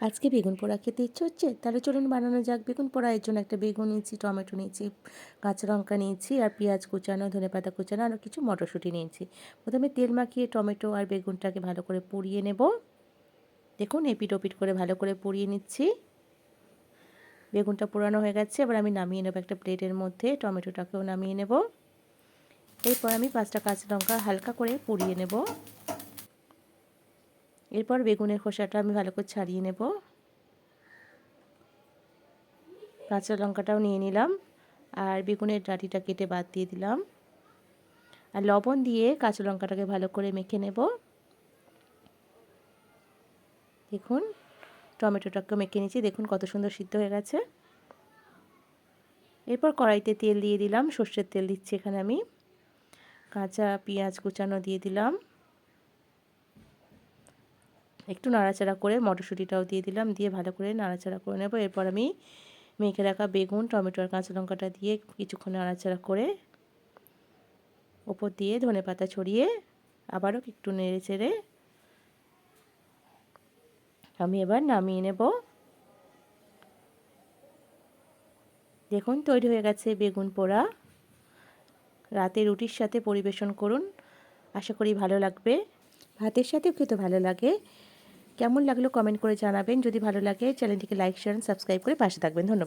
আজকে বেগুন পোড়া খেতে ইচ্ছে হচ্ছে, তাহলে চলুন বানানো যাক। বেগুন পোড়া, এর জন্য একটা বেগুন নিয়েছি, টমেটো নিয়েছি, কাঁচা লঙ্কা নিয়েছি, আর পেঁয়াজ কুচানো, ধনেপাতা কুচানো, আর কিছু মটরশুঁটি নিয়েছি। প্রথমে তেল মাখিয়ে টমেটো আর বেগুনটাকে ভালো করে পুড়িয়ে নেব। দেখুন, এপিট ওপিট করে ভালো করে পুড়িয়ে নিচ্ছি। বেগুনটা পোড়ানো হয়ে গেছে, এবার আমি নামিয়ে নেব একটা প্লেটের মধ্যে। টমেটোটাকেও নামিয়ে নেব। এরপর আমি 5টা কাঁচা লঙ্কা হালকা করে পুড়িয়ে নেব। এরপর বেগুনের খোসাটা আমি ভালো করে ছাড়িয়ে নেব। কাঁচা লঙ্কাটাও নিয়ে নিলাম, আর বেগুনের ডাঁটিটা কেটে বাদ দিয়ে দিলাম। আর লবণ দিয়ে কাঁচা লঙ্কাটাকে ভালো করে মেখে নেব। দেখুন, টমেটোটাকে মেখে নিয়েছি, দেখুন কত সুন্দর সিদ্ধ হয়ে গেছে। এরপর কড়াইতে তেল দিয়ে দিলাম, সর্ষের তেল দিচ্ছি এখানে আমি। কাঁচা পেঁয়াজ কুচানো দিয়ে দিলাম, একটু নাড়াচাড়া করে মটরশুঁটিটাও দিয়ে দিলাম, দিয়ে ভালো করে নাড়াচাড়া করে নেব। এরপর আমি মেখে রাখা বেগুন, টমেটো আর কাঁচা লঙ্কাটা দিয়ে কিছুক্ষণ নাড়াচাড়া করে ওপর দিয়ে ধনেপাতা ছড়িয়ে আবারও একটু নেড়ে চেড়ে আমি এবার নামিয়ে নেব। দেখুন, তৈরি হয়ে গেছে বেগুন পোড়া। রাতে রুটির সাথে পরিবেশন করুন, আশা করি ভালো লাগবে। ভাতের সাথেও খেতে ভালো লাগে। কেমন লাগলো কমেন্ট করে জানাবেন। যদি ভালো লাগে চ্যানেলটিকে লাইক, শেয়ার, সাবস্ক্রাইব করে পাশে থাকবেন। ধন্যবাদ।